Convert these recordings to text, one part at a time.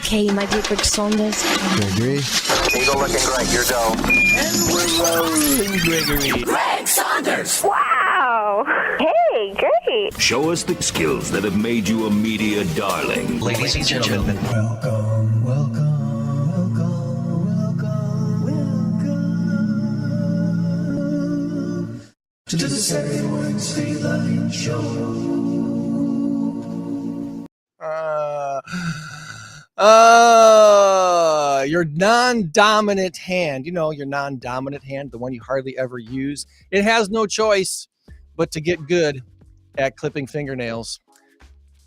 Okay, you might be Greg Saunders. Gregory. Eagle looking great. You're go. And we're rolling, Gregory. Greg Saunders. Wow. Hey, great. Show us the skills that have made you a media darling. Ladies and gentlemen, Welcome, welcome, welcome, welcome, welcome to the Saturday Morning Stateline Show. Your non-dominant hand, your non-dominant hand, the one you hardly ever use, it has no choice but to get good at clipping fingernails.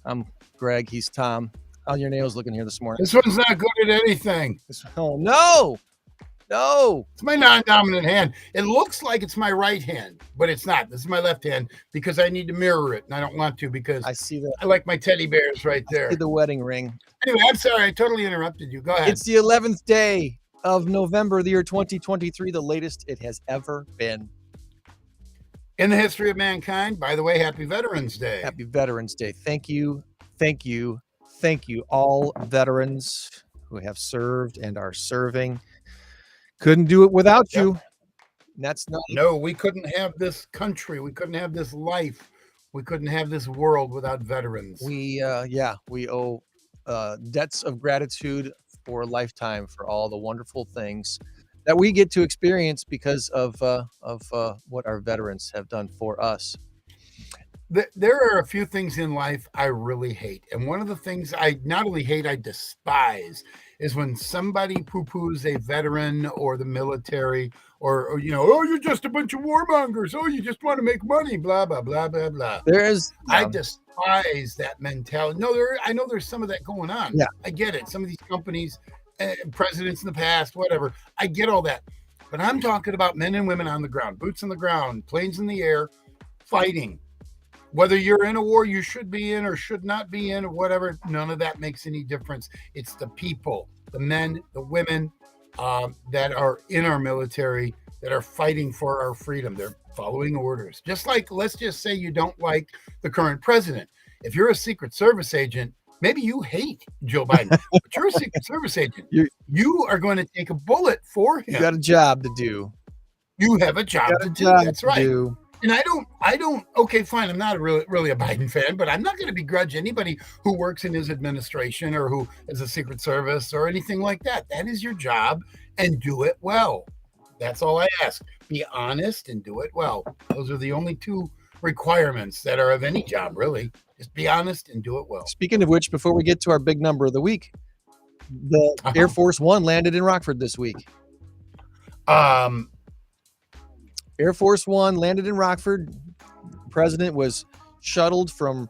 I'm Greg, he's Tom. How are your nails looking here this morning? This one's not good at anything. Oh, no. It's my non-dominant hand. It looks like it's my right hand, but it's not. This is my left hand because I need to mirror it, and I don't want to because I see that. I like my teddy bears right there. See the wedding ring. Anyway, I'm sorry. I totally interrupted you. Go ahead. It's the 11th day of November, the year 2023, the latest it has ever been. In the history of mankind, by the way, happy Veterans Day. Happy Veterans Day. Thank you, all veterans who have served and are serving. Couldn't do it without you. And that's not. No, we couldn't have this country. We couldn't have this life. We couldn't have this world without veterans. We owe debts of gratitude for a lifetime for all the wonderful things that we get to experience because of what our veterans have done for us. There are a few things in life I really hate. And one of the things I not only hate, I despise is when somebody poo-poos a veteran or the military or oh, you're just a bunch of warmongers. Oh, you just want to make money, blah, blah, blah, blah, blah. I despise that mentality. No, I know there's some of that going on. Yeah. I get it. Some of these companies, presidents in the past, whatever. I get all that. But I'm talking about men and women on the ground, boots on the ground, planes in the air, fighting. Whether you're in a war you should be in or should not be in or whatever, none of that makes any difference. It's the people, the men, the women that are in our military that are fighting for our freedom. They're following orders. Just like, let's just say you don't like the current president. If you're a Secret Service agent, maybe you hate Joe Biden, but you're a Secret Service agent. You are going to take a bullet for him. You got a job to do. You have a job to do. That's right. And I don't, okay, fine. I'm not really a Biden fan, but I'm not going to begrudge anybody who works in his administration or who is a Secret Service or anything like that. That is your job and do it well. That's all I ask. Be honest and do it well. Those are the only two requirements that are of any job, really. Just be honest and do it well. Speaking of which, before we get to our big number of the week, the Air Force One landed in Rockford this week. Air Force One landed in Rockford. President was shuttled from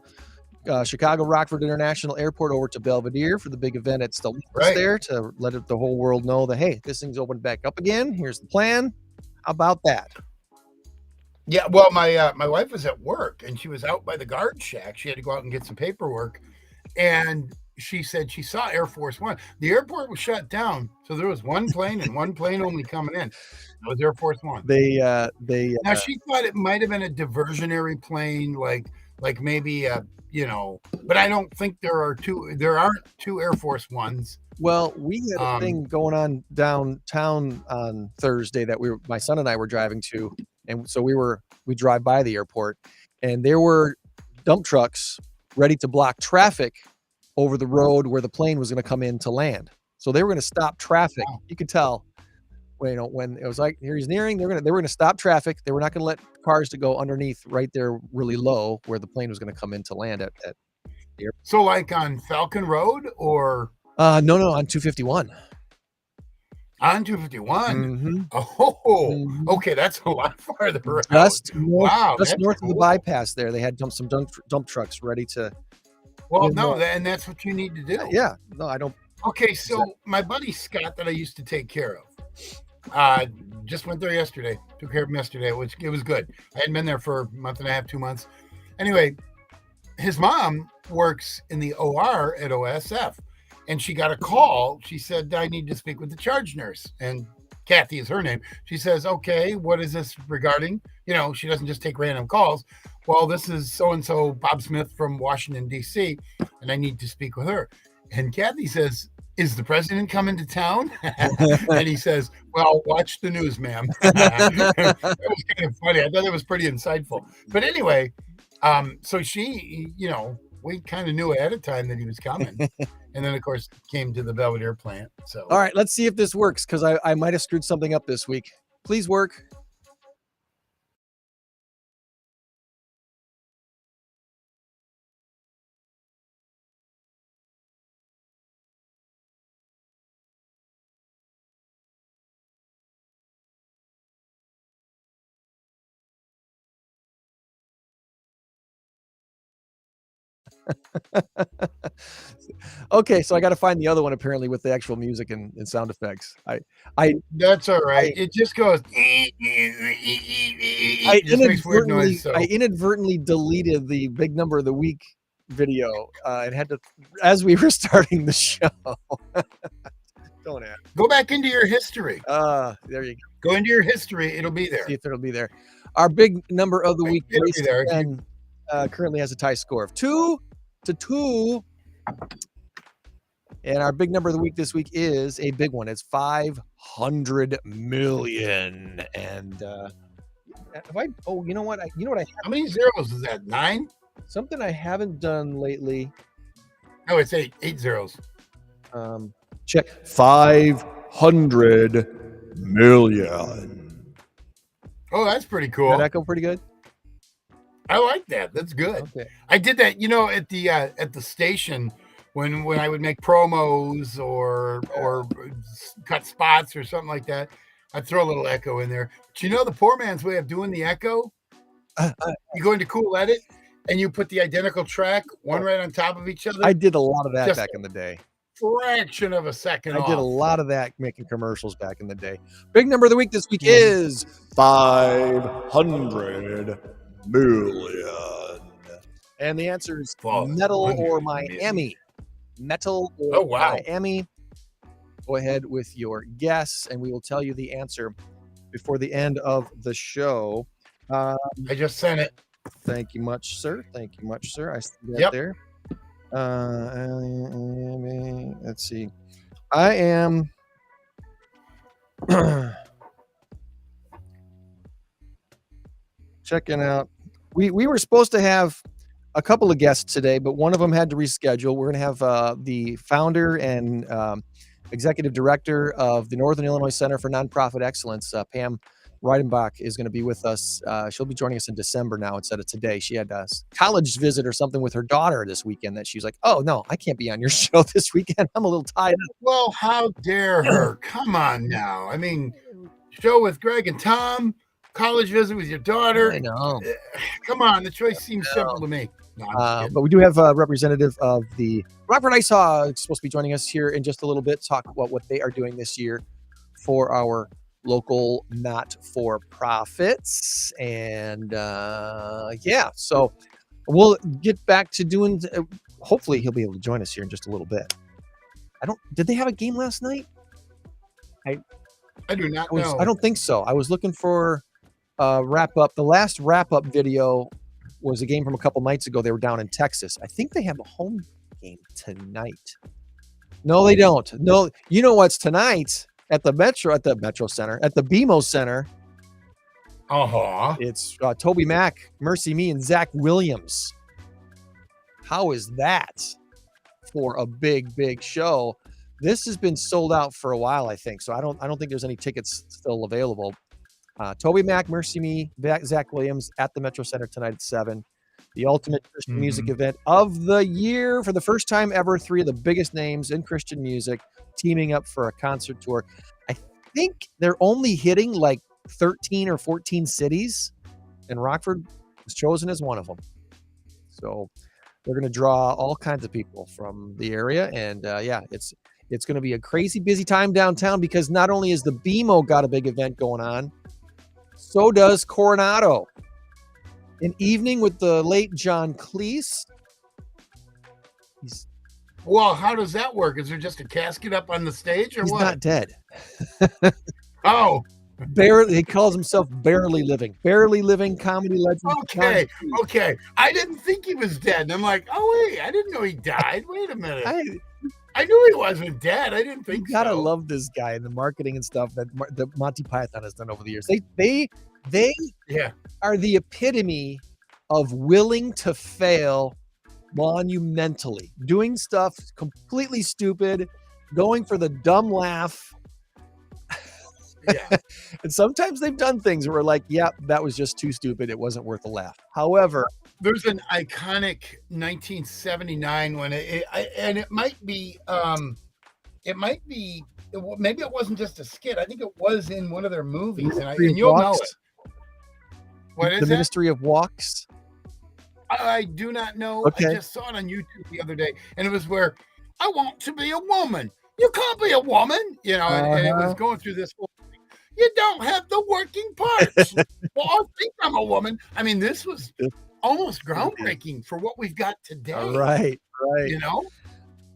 Chicago Rockford International Airport over to Belvedere for the big event at Stateline there to let the whole world know that, hey, this thing's opened back up again. Here's the plan. How about that? Yeah, well, my wife was at work and she was out by the guard shack. She had to go out and get some paperwork. And she said she saw Air Force One. The airport was shut down, so there was one plane and one plane only coming in. That was Air Force One. Now she thought it might have been a diversionary plane, like maybe but I don't think there aren't two Air Force Ones. Well, we had a thing going on downtown on Thursday that my son and I were driving to, and so we drive by the airport, and there were dump trucks ready to block traffic over the road where the plane was going to come in to land. So they were going to stop traffic. You could tell when it was like, here he's nearing, they were going to stop traffic. They were not going to let cars to go underneath right there really low where the plane was going to come in to land at the airport. So like on Falcon Road or? No, on 251. On 251? Mm-hmm. Oh, okay. That's a lot farther out. Just north of the bypass there. They had some dump trucks ready to. Well, no, and that's what you need to do. Yeah. No, I don't. Okay, so my buddy Scott that I used to take care of, just went there yesterday. Took care of him yesterday. It was good. I hadn't been there for a month and a half, 2 months. Anyway, his mom works in the OR at OSF, and she got a call. She said, I need to speak with the charge nurse. And Kathy is her name. She says, okay, what is this regarding? She doesn't just take random calls. Well, this is so-and-so Bob Smith from Washington, D.C., and I need to speak with her. And Kathy says, is the president coming to town? And he says, well, watch the news, ma'am. That was kind of funny. I thought that was pretty insightful. But anyway, so she, we kind of knew ahead of time that he was coming. And then, of course, came to the Belvedere plant. So, All right, let's see if this works, because I might have screwed something up this week. Please work. Okay, so I got to find the other one apparently with the actual music and sound effects. that's all right. It just goes. I inadvertently deleted the big number of the week video and had to, as we were starting the show. Don't ask. Go back into your history. There you go. Go into your history. It'll be there. See if it'll be there. Our big number of the week It'll be there. currently has a tie score of 2-2. And our big number of the week this week is a big one. It's 500 million. And you know what? How many zeros is that? 9? Something I haven't done lately. No, it's 8. 8 zeros. Check 500 million. Oh, that's pretty cool. Did that go pretty good? I like that. That's good. Okay. I did that, at the station when I would make promos or cut spots or something like that. I'd throw a little echo in there. But the poor man's way of doing the echo? You go into Cool Edit and you put the identical track, one right on top of each other. I did a lot of that back in the day. Fraction of a second I did a lot of that making commercials back in the day. Big number of the week this week is 500 million. And the answer is Metal or Miami. Metal or Miami. Go ahead with your guess, and we will tell you the answer before the end of the show. I just sent it. Thank you much, sir. I see that there. Let's see. I am checking out. We were supposed to have a couple of guests today, but one of them had to reschedule. We're going to have the founder and executive director of the Northern Illinois Center for Nonprofit Excellence, Pam Reidenbach, is going to be with us. She'll be joining us in December now instead of today. She had a college visit or something with her daughter this weekend that she's like, oh, no, I can't be on your show this weekend. I'm a little tied up. Well, how dare her? Come on now. I mean, show with Greg and Tom, college visit with your daughter. I know. Come on. The choice seems simple to me. No, but we do have a representative of the Rockford Icehogs supposed to be joining us here in just a little bit, talk about what they are doing this year for our local not-for-profits. And so we'll get back to doing, hopefully he'll be able to join us here in just a little bit. Did they have a game last night? I do not know. I don't think so. I was looking for wrap-up. The last wrap-up video was a game from a couple nights ago. They were down in Texas. I think they have a home game tonight. No, they don't. No, you know what's tonight? At the Metro Center, at the BMO Center. It's Toby Mack, Mercy Me, and Zach Williams. How is that for a big, big show? This has been sold out for a while, I think. So I don't think there's any tickets still available. Toby Mack, Mercy Me, Zach Williams at the Metro Center tonight at 7. The ultimate Christian music event of the year. For the first time ever, 3 of the biggest names in Christian music teaming up for a concert tour. I think they're only hitting like 13 or 14 cities, and Rockford was chosen as one of them. So they're going to draw all kinds of people from the area. And it's going to be a crazy busy time downtown, because not only has the BMO got a big event going on, so does Coronado. An evening with the late John Cleese. Well, how does that work? Is there just a casket up on the stage, or he's what? Not dead. Oh. Barely, he calls himself Barely Living. Barely Living comedy legend. Okay. I didn't think he was dead. And I'm like, oh, wait, I didn't know he died. Wait a minute. I knew he wasn't dead. I didn't think You gotta so. love this guy and the marketing and stuff that Monty Python has done over the years. They Yeah. are the epitome of willing to fail monumentally, doing stuff completely stupid, going for the dumb laugh. Yeah. And sometimes they've done things where we're like, yeah, that was just too stupid. It wasn't worth a laugh. However, There's an iconic 1979 when it might be maybe it wasn't just a skit. I think it was in one of their movies, and you'll know it. What is the that? Ministry of Walks? I do not know. Okay. I just saw it on YouTube the other day, and it was where I want to be a woman. You can't be a woman, and it was going through this whole thing. You don't have the working parts. Well, I think I'm a woman. I mean, this was almost groundbreaking for what we've got today. Right. It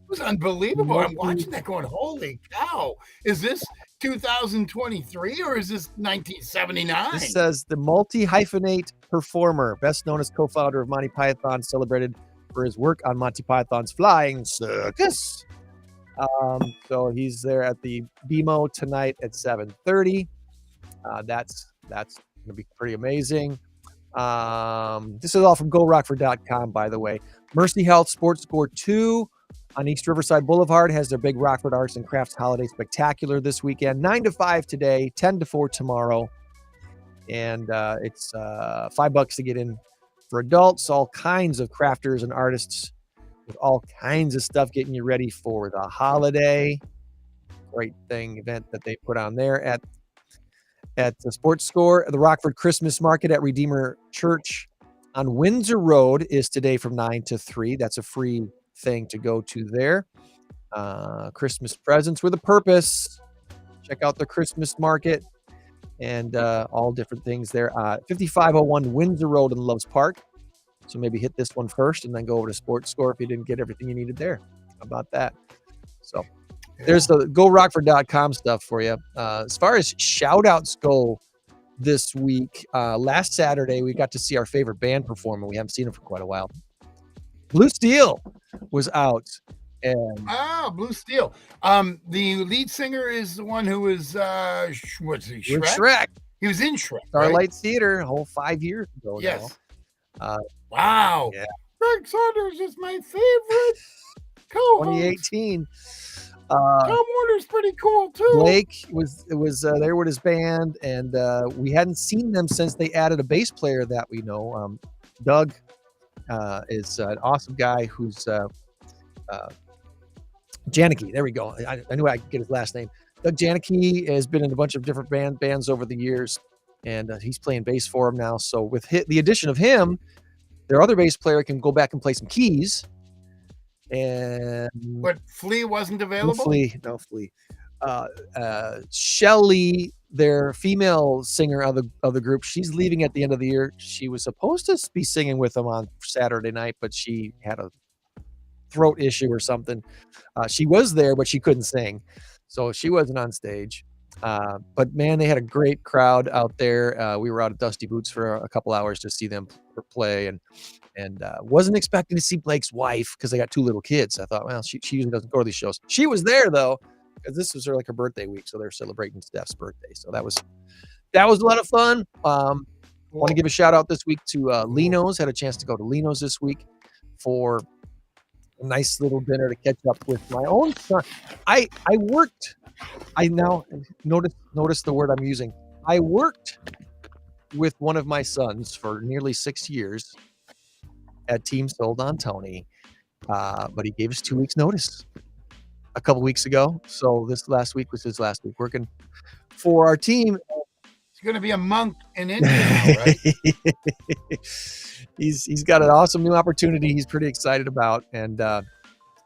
was unbelievable. I'm watching that going, holy cow. Is this 2023 or is this 1979? This says the multi-hyphenate performer, best known as co-founder of Monty Python, celebrated for his work on Monty Python's Flying Circus. So he's there at the BMO tonight at 7:30. That's going to be pretty amazing. This is all from GoRockford.com, by the way. Mercy Health Sports Score 2 on East Riverside Boulevard has their big Rockford Arts and Crafts Holiday Spectacular this weekend. 9 to 5 today, 10 to 4 tomorrow. And it's $5 to get in for adults. All kinds of crafters and artists with all kinds of stuff getting you ready for the holiday. Great event that they put on there at the Sports Score. The Rockford Christmas Market at Redeemer Church on Windsor Road is today from 9 to 3. That's a free thing to go to there. Christmas presents with a purpose. Check out the Christmas market and all different things there. 5501 Windsor Road in Loves Park. So maybe hit this one first and then go over to Sports Score if you didn't get everything you needed there. How about that? So there's the GoRockford.com stuff for you. As far as shout-outs go this week, last Saturday, we got to see our favorite band performer. We haven't seen him for quite a while. Blue Steel was out. And Blue Steel. The lead singer is the one who was, what's he, Shrek? He was in Shrek. Starlight right? Theater a whole 5 years ago Yes. now. Wow. Yeah. Greg Saunders is my favorite co-host. 2018. Tom Warner's pretty cool too. Blake was there with his band, and we hadn't seen them since they added a bass player that we know. Doug is an awesome guy who's Janicki. There we go. I knew I could get his last name. Doug Janicki has been in a bunch of different bands over the years, and he's playing bass for him now. So with the addition of him, their other bass player can go back and play some keys. And But Flea wasn't available. No Flea. Shelly, their female singer of the group, she's leaving at the end of the year. She was supposed to be singing with them on Saturday night, but she had a throat issue or something. She was there, but she couldn't sing, so she wasn't on stage. But man, they had a great crowd out there. We were out at Dusty Boots for a couple hours to see them play, and wasn't expecting to see Blake's wife because they got 2 little kids. I thought, well, she usually doesn't go to these shows. She was there though, because this was her birthday week, so they're celebrating Steph's birthday. So that was a lot of fun. Want to give a shout out this week to Lino's. Had a chance to go to Lino's this week for a nice little dinner to catch up with my own son. I now notice the word I'm using. I worked with one of my sons for nearly 6 years at Team Sold on Tony, but he gave us 2 weeks notice a couple weeks ago. So this last week was his last week working for our team. He's going to be a monk in India now, right? He's got an awesome new opportunity he's pretty excited about. And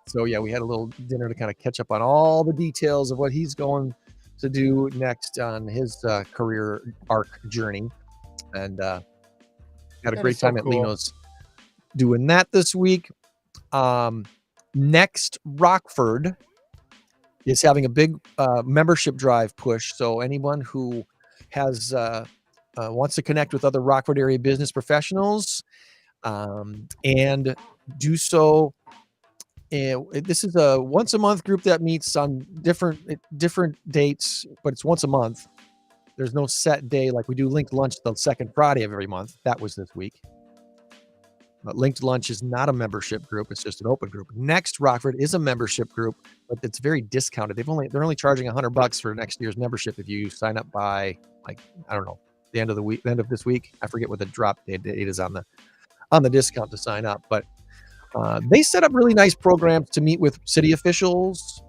so, yeah, we had a little dinner to kind of catch up on all the details of what he's going to do next on his career arc journey. And had a great time at Lino's doing that this week. Next, Rockford is having a big membership drive push. So anyone who has wants to connect with other Rockford area business professionals and do so And this is a once a month group that meets on different dates, but it's once a month. There's no set day like we do linked lunch the second Friday of every month. That was this week. But linked lunch is not a membership group. It's just an open group. Next Rockford is a membership group, but it's very discounted. They're only charging $100 for next year's membership if you sign up by like, I don't know, the end of this week. I forget what the drop date is on the discount to sign up, but they set up really nice programs to meet with city officials.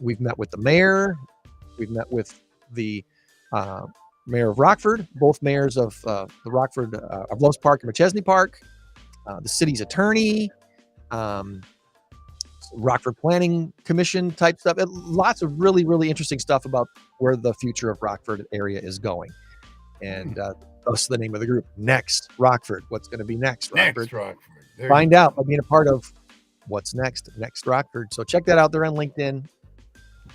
We've met with the mayor. We've met with the mayor of Rockford, both mayors of the Rockford of Loves Park and McChesney Park, the city's attorney, Rockford Planning Commission type stuff. Lots of really, really interesting stuff about where the future of Rockford area is going. And that's the name of the group. Next Rockford. What's going to be next Rockford? Next Rockford. Find out by being a part of what's next Rockford. So check that out. They're on LinkedIn,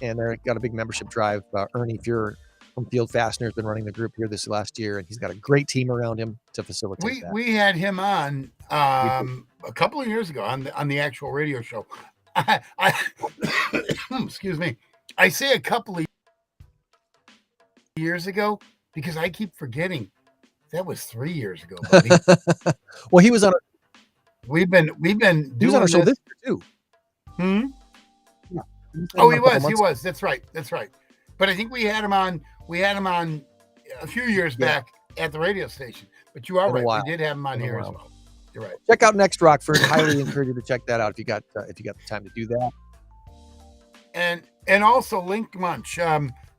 and they've got a big membership drive. Ernie, if you're from Field Fastener, has been running the group here this last year, and he's got a great team around him to facilitate that. We had him on a couple of years ago on the actual radio show. I excuse me. I say a couple of years ago because I keep forgetting that was 3 years ago, buddy. Well, he was on. We've been doing He was on our show this year too. Yeah. Oh, he was. That's right. But I think we had him on a few years back at the radio station. But you are right. We did have him on here as well. You're right. Check out Next Rockford. Highly encourage you to check that out if you got the time to do that. And also Link Lunch.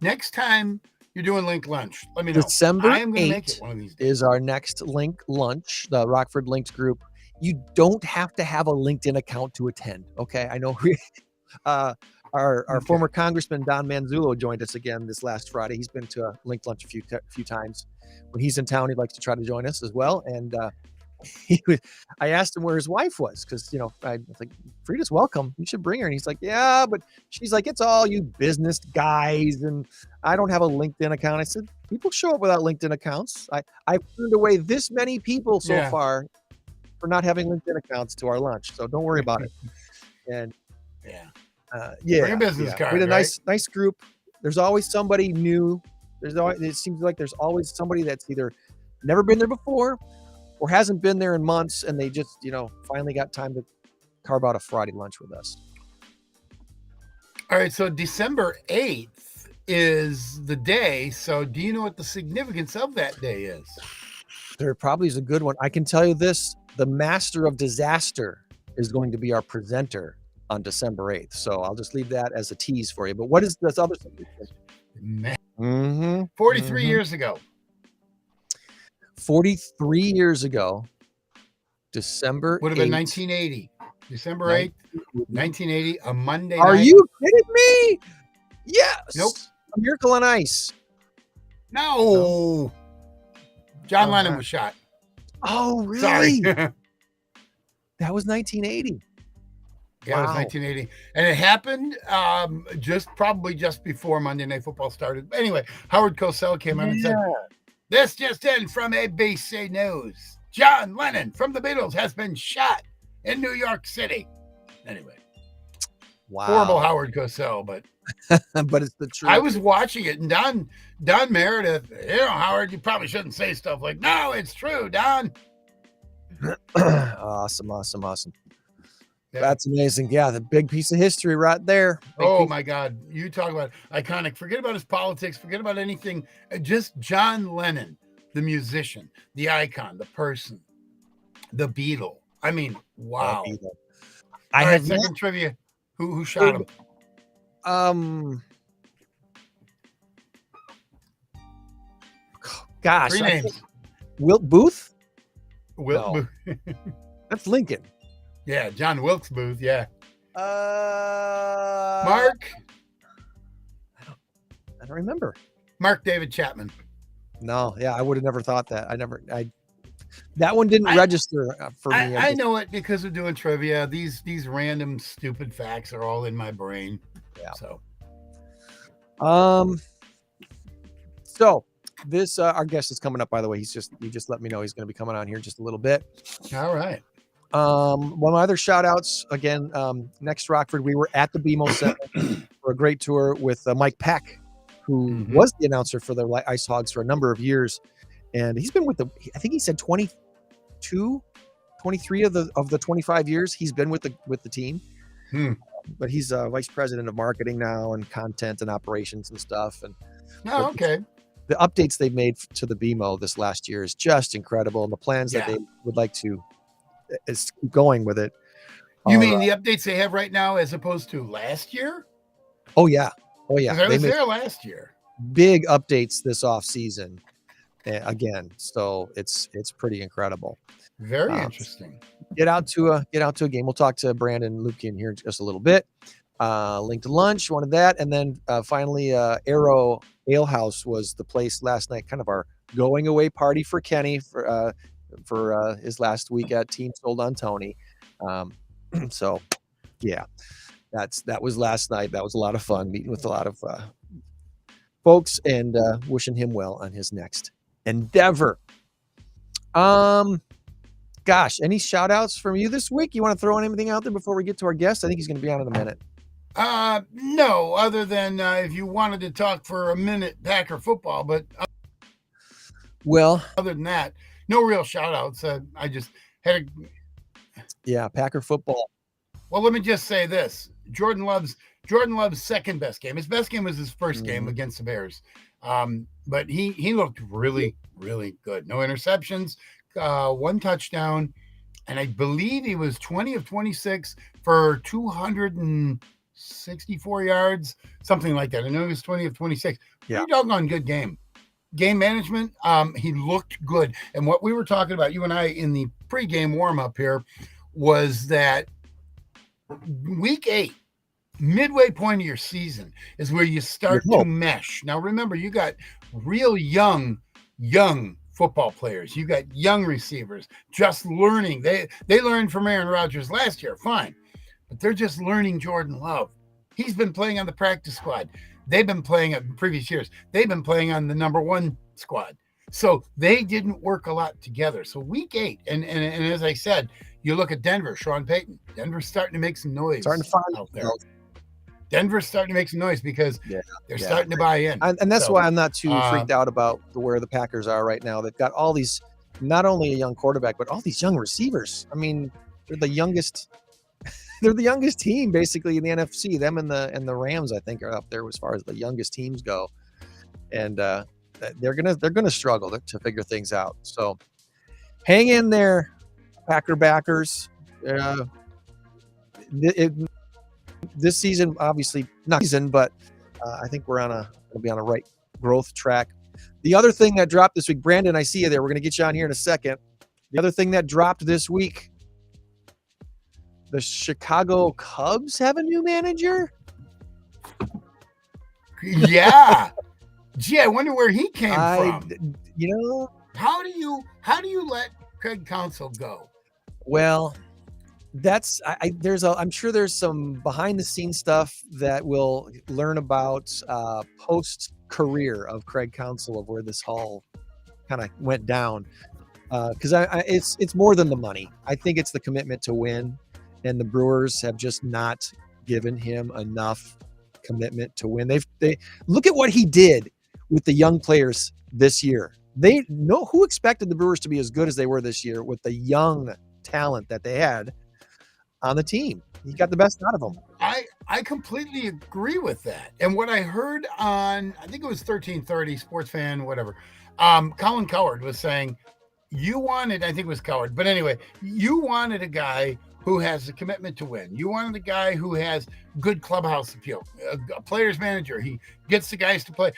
Next time you're doing Link Lunch, let me know. December I am going to make it one of these days. Is our next Link Lunch, the Rockford Links group. You don't have to have a LinkedIn account to attend. Okay, I know. Our former Congressman Don Manzullo joined us again this last Friday. He's been to a Link Lunch a few times. When he's in town, he likes to try to join us as well. And I asked him where his wife was because I was like, Frida's welcome. You should bring her. And he's like, yeah, but she's like, it's all you business guys, and I don't have a LinkedIn account. I said, people show up without LinkedIn accounts. I've turned away this many people so far for not having LinkedIn accounts to our lunch, so don't worry about it. And bring a business card. We had a nice group. There's always somebody new. It seems like there's always somebody that's either never been there before or hasn't been there in months, and they just finally got time to carve out a Friday lunch with us. All right, so December 8th is the day. So do you know what the significance of that day is? There probably is a good one. I can tell you this: the Master of Disaster is going to be our presenter on December 8th. So I'll just leave that as a tease for you. But what is this other thing? 43 years ago. 43 years ago, December would have been 1980. December 8th, 1980, a Monday Are night. you kidding me? Yes. Nope. A Miracle on Ice. No. John Lennon was shot. Oh, really? Sorry. That was 1980. Yeah, it was 1980. And it happened probably just before Monday Night Football started. But anyway, Howard Cosell came on and said, this just in from ABC News. John Lennon from the Beatles has been shot in New York City. Anyway. Wow. Horrible Howard Cosell, but but it's the truth. I was watching it, and Don Meredith, Howard, you probably shouldn't say stuff like, no, it's true, Don. Awesome. Yeah. That's amazing. Yeah, the big piece of history right there. My God. You talk about iconic. Forget about his politics. Forget about anything. Just John Lennon, the musician, the icon, the person, the Beatle. I mean, wow. I have second trivia. Who shot him? Gosh. 3 names. Wilt Booth? Booth. That's Lincoln. Yeah, John Wilkes Booth. Yeah. Mark. I don't remember. Mark David Chapman. No, yeah, I would have never thought that. That one didn't register for me. I know it because we're doing trivia. These random stupid facts are all in my brain. Yeah. So this our guest is coming up, by the way. He just let me know he's going to be coming on here in just a little bit. All right. One of my other shout outs again, next Rockford, we were at the BMO Center for a great tour with Mike Peck, who was the announcer for the Ice Hogs for a number of years. And he's been with I think he said 22, 23 of the 25 years he's been with the team. But he's vice president of marketing now and content and operations and stuff. And okay. The updates they've made to the BMO this last year is just incredible. And the plans that they would like to is keep going with it. You mean the updates they have right now as opposed to last year? Oh yeah. I was there last year. Big updates this off season again. So it's pretty incredible. Very interesting. Get out to a game. We'll talk to Brandon Luebke in here in just a little bit. Link to lunch, wanted that, and then finally, Arrow Ale House was the place last night. Kind of our going away party for Kenny for his last week at Team Sold on Tony. So, yeah, that was last night. That was a lot of fun meeting with a lot of folks and wishing him well on his next endeavor. Gosh, any shout outs from you this week? You want to throw anything out there before we get to our guest? I think he's going to be on in a minute. No, other than if you wanted to talk for a minute Packer football, but other than that, no real shout outs. I just had Packer football. Well, let me just say this. Jordan Love's second best game. His best game was his first game against the Bears. But he looked really, really good. No interceptions. One touchdown, and I believe he was 20 of 26 for 264 yards, something like that. I know he was 20 of 26. Pretty doggone good game. Game management, he looked good. And what we were talking about, you and I, in the pregame warm-up here, was that week 8, midway point of your season, is where you start to mesh. Now, remember, you got real young football players. You got young receivers just learning. They learned from Aaron Rodgers last year, fine, but they're just learning Jordan Love. He's been playing on the practice squad. They've been playing in previous years. They've been playing on the number 1 squad. So they didn't work a lot together. So week 8, and as I said, you look at Denver, Sean Payton. Denver's starting to make some noise Starting to find out there. Denver's starting to make some noise because they're starting to buy in. And that's why I'm not too freaked out about where the Packers are right now. They've got all these, not only a young quarterback, but all these young receivers. I mean, they're the youngest team basically in the NFC. Them and the Rams, I think, are up there as far as the youngest teams go. And they're gonna struggle to figure things out. So hang in there, Packer backers. This season, obviously not season, but I think we're gonna be on a right growth track. The other thing that dropped this week, Brandon, I see you there. We're gonna get you on here in a second. The other thing that dropped this week, the Chicago Cubs have a new manager. Yeah. Gee, I wonder where he came from. How do you let Craig Counsell go? Well, that's I'm sure there's some behind the scenes stuff that we'll learn about post career of Craig Counsell, of where this all kind of went down. Because it's more than the money. I think it's the commitment to win, and the Brewers have just not given him enough commitment to win. They look at what he did with the young players this year. They know who expected the Brewers to be as good as they were this year with the young talent that they had on the team. He got the best out of them. I completely agree with that. And what I heard on, I think it was 1330 Sports Fan, whatever. Colin Coward was saying, you wanted a guy who has a commitment to win. You wanted a guy who has good clubhouse appeal, a player's manager. He gets the guys to play.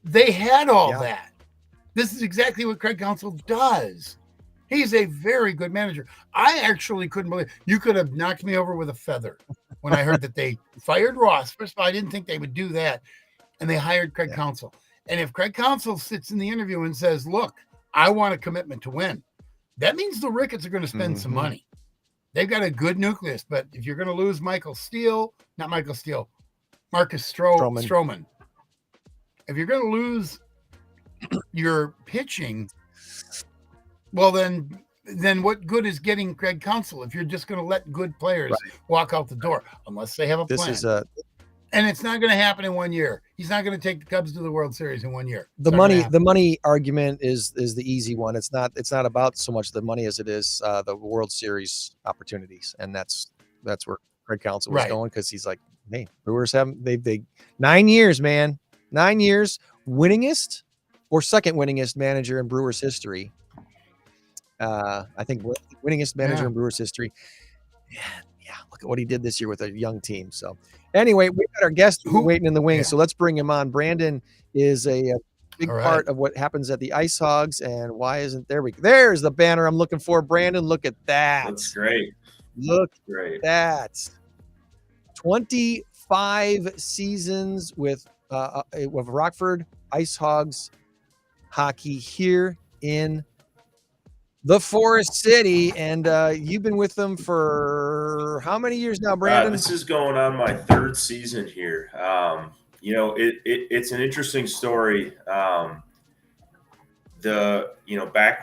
They had all that. This is exactly what Craig Counsell does. He's a very good manager. I actually couldn't believe you could have knocked me over with a feather when I heard that they fired Ross. First of all, I didn't think they would do that. And they hired Craig Counsell. And if Craig Counsell sits in the interview and says, look, I want a commitment to win, that means the Ricketts are going to spend some money. They've got a good nucleus, but if you're going to lose Marcus Stroman. If you're going to lose your pitching, well, then then what good is getting Greg Counsell if you're just going to let good players walk out the door unless they have a This plan? is And it's not going to happen in 1 year. He's not going to take the Cubs to the World Series in 1 year. the money argument is the easy one. It's not about so much the money as it is the World Series opportunities, and that's where Greg Counsell was going, because he's like, hey, Brewers haven't they 9 years, man, 9 years, winningest or second winningest manager in Brewers history. I think winningest manager in Brewers history. Yeah, look at what he did this year with a young team. So anyway, we've got our guest waiting in the wings, so let's bring him on. Brandon is a big part of what happens at the Ice Hogs, and why isn't there's the banner I'm looking for. Brandon, look at that. That's great. Look at that. 25 seasons with Rockford Icehogs hockey here in the Forest City, and you've been with them for how many years now, Brandon? This is going on my third season here. It's an interesting story. Back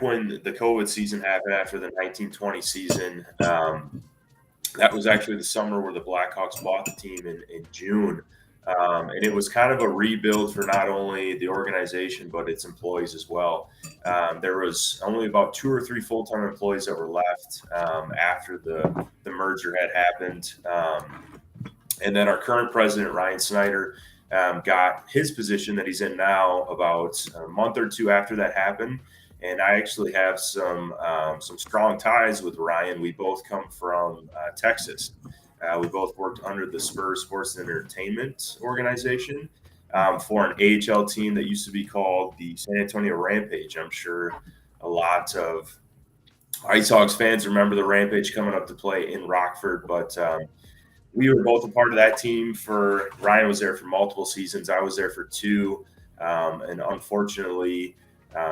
when the COVID season happened after the 1920 season, that was actually the summer where the Blackhawks bought the team in June. And it was kind of a rebuild for not only the organization, but its employees as well. There was only about 2 or 3 full-time employees that were left after the merger had happened. And then our current president, Ryan Snyder, got his position that he's in now about a month or 2 after that happened. And I actually have some strong ties with Ryan. We both come from Texas. We both worked under the Spurs Sports and Entertainment organization for an AHL team that used to be called the San Antonio Rampage. I'm sure a lot of Ice Hogs fans remember the Rampage coming up to play in Rockford, but we were both a part of that team. Ryan was there for multiple seasons. I was there for 2. And unfortunately,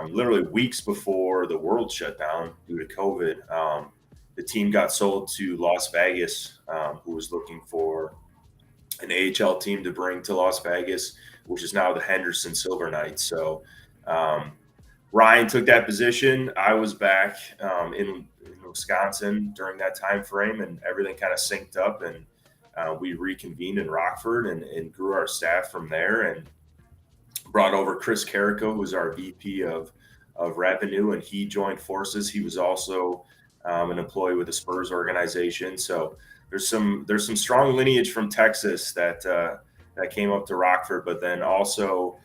literally weeks before the world shut down due to COVID, the team got sold to Las Vegas, who was looking for an AHL team to bring to Las Vegas, which is now the Henderson Silver Knights. So Ryan took that position. I was back in Wisconsin during that time frame, and everything kind of synced up, and we reconvened in Rockford and grew our staff from there, and brought over Chris Carrico, who's our VP of revenue, and he joined forces. He was also an employee with the Spurs organization. So there's some strong lineage from Texas that came up to Rockford, but then also,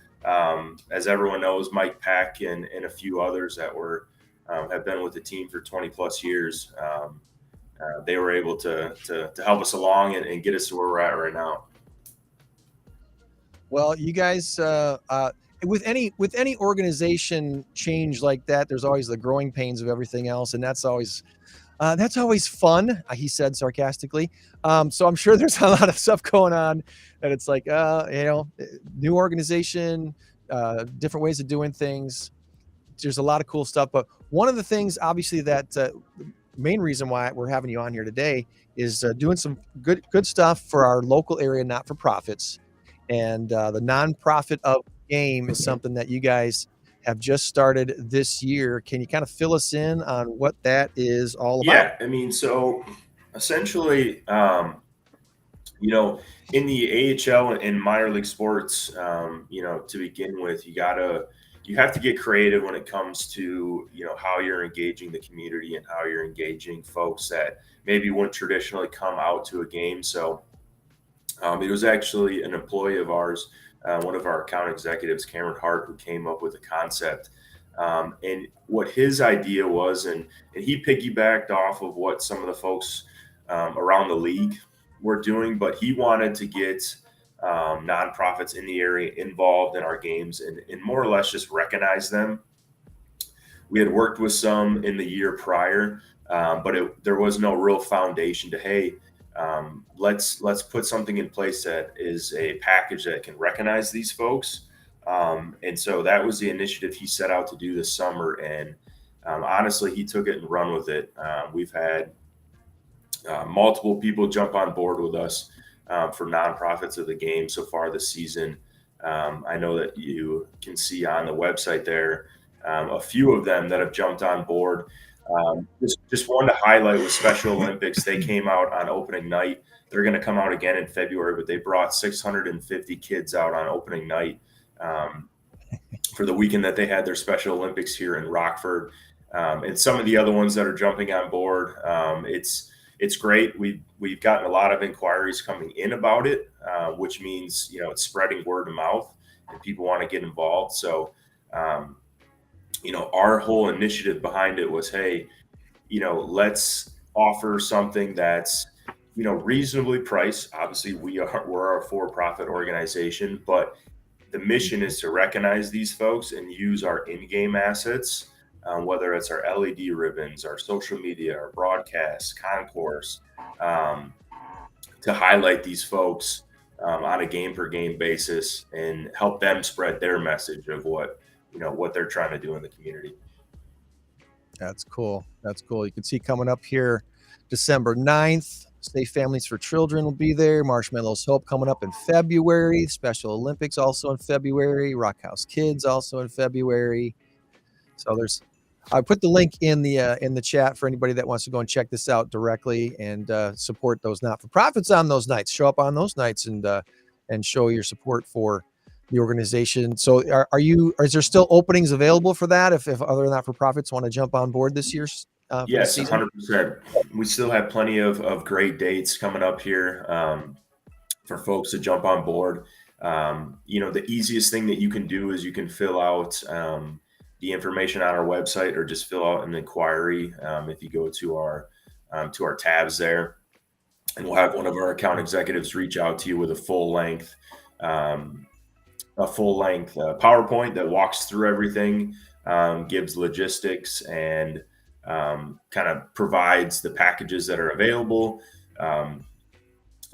as everyone knows, Mike Peck and a few others that have been with the team for 20 plus years. They were able to help us along and get us to where we're at right now. Well, you guys, with any organization change like that, there's always the growing pains of everything else, and that's always fun, he said sarcastically. So I'm sure there's a lot of stuff going on that it's like, new organization, different ways of doing things. There's a lot of cool stuff, but one of the things, obviously, that main reason why we're having you on here today is doing some good stuff for our local area not-for-profits, and the nonprofit of game is something that you guys have just started this year. Can you kind of fill us in on what that is all about? Yeah, I mean, so essentially, in the AHL and minor league sports, to begin with, you have to get creative when it comes to, how you're engaging the community and how you're engaging folks that maybe wouldn't traditionally come out to a game. So it was actually an employee of ours, one of our account executives, Cameron Hart, who came up with the concept. And what his idea was, and he piggybacked off of what some of the folks around the league were doing, but he wanted to get nonprofits in the area involved in our games and more or less just recognize them. We had worked with some in the year prior, but there was no real foundation to, hey, let's put something in place that is a package that can recognize these folks. And so that was the initiative he set out to do this summer. And honestly, he took it and run with it. We've had multiple people jump on board with us for nonprofits of the game so far this season. I know that you can see on the website there a few of them that have jumped on board. Just one to highlight with Special Olympics. They came out on opening night. They're going to come out again in February, but they brought 650 kids out on opening night for the weekend that they had their Special Olympics here in Rockford. And some of the other ones that are jumping on board. It's great. We've gotten a lot of inquiries coming in about it, which means, it's spreading word of mouth and people want to get involved. So, our whole initiative behind it was, hey, let's offer something that's, reasonably priced. Obviously, we're a for-profit organization, but the mission is to recognize these folks and use our in-game assets, whether it's our LED ribbons, our social media, our broadcasts, concourse, to highlight these folks on a game-per-game basis and help them spread their message of what they're trying to do in the community. That's cool. That's cool. You can see coming up here December 9th, Safe Families for Children will be there. Marshmallows Hope coming up in February. Special Olympics also in February. Rock House Kids also in February. So I put the link in the chat for anybody that wants to go and check this out directly and support those not-for-profits on those nights. Show up on those nights and show your support for the organization. So is there still openings available for that if other not-for-profits want to jump on board this year? Yes, 100%. We still have plenty of great dates coming up here for folks to jump on board. The easiest thing that you can do is you can fill out the information on our website or just fill out an inquiry if you go to our tabs there. And we'll have one of our account executives reach out to you with a full-length PowerPoint that walks through everything, gives logistics, and kind of provides the packages that are available. And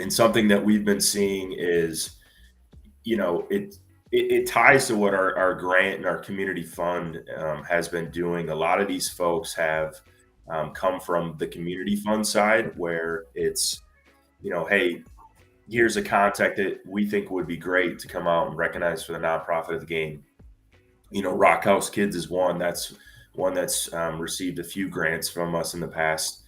something that we've been seeing is, it ties to what our grant and our community fund has been doing. A lot of these folks have come from the community fund side where it's, hey, here's a contact that we think would be great to come out and recognize for the nonprofit of the game. Rock House Kids is one that's received a few grants from us in the past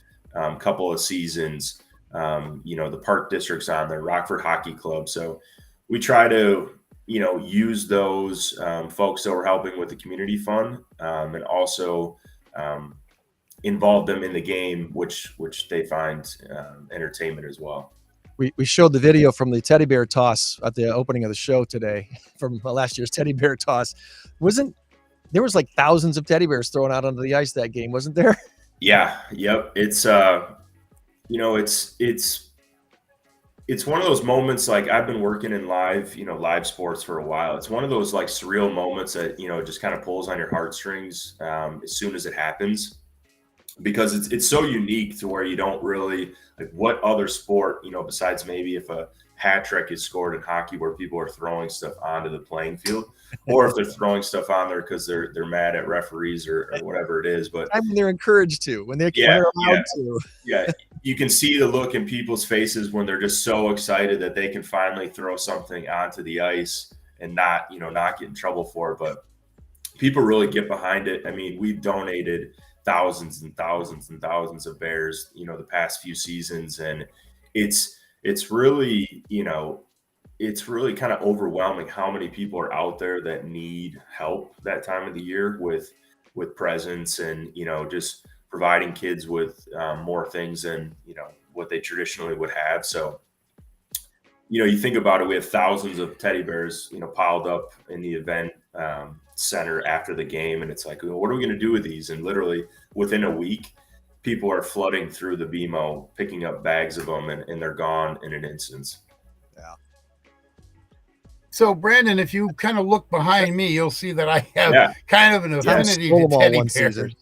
couple of seasons. The Park District's on there, Rockford Hockey Club. So we try to, use those folks that we're helping with the community fund and also involve them in the game, which they find entertainment as well. We showed the video from the teddy bear toss at the opening of the show today from last year's teddy bear toss. There was like thousands of teddy bears thrown out onto the ice that game, wasn't there? Yeah. Yep. It's it's one of those moments, like I've been working in live sports for a while. It's one of those like surreal moments that, just kind of pulls on your heartstrings as soon as it happens, because it's so unique to where you don't really like what other sport, besides maybe if a hat trick is scored in hockey where people are throwing stuff onto the playing field, or if they're throwing stuff on there because they're mad at referees or whatever it is. But I mean, they're encouraged to when they're allowed to. Yeah, you can see the look in people's faces when they're just so excited that they can finally throw something onto the ice and not get in trouble for it. But people really get behind it. I mean, we've donated thousands and thousands and thousands of bears, the past few seasons, and it's really kind of overwhelming how many people are out there that need help that time of the year with presents and just providing kids with more things than what they traditionally would have. So you think about it, we have thousands of teddy bears piled up in the event center after the game, and it's like, what are we going to do with these? And literally within a week, people are flooding through the BMO, picking up bags of them, and they're gone in an instant. Yeah. So, Brandon, if you kind of look behind me, you'll see that I have kind of an affinity to teddy bears.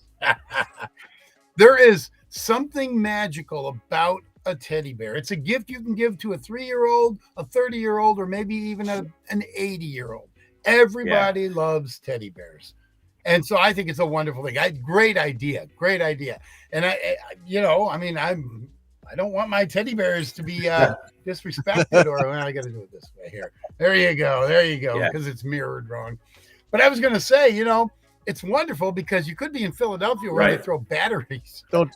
There is something magical about a teddy bear. It's a gift you can give to a 3-year-old, a 30-year-old, or maybe even an 80-year-old. Everybody loves teddy bears. And so I think it's a wonderful thing. Great idea. And I don't want my teddy bears to be disrespected, or I got to do it this way here. There you go. Because it's mirrored wrong. But I was going to say, it's wonderful because you could be in Philadelphia where they Right. throw batteries. Don't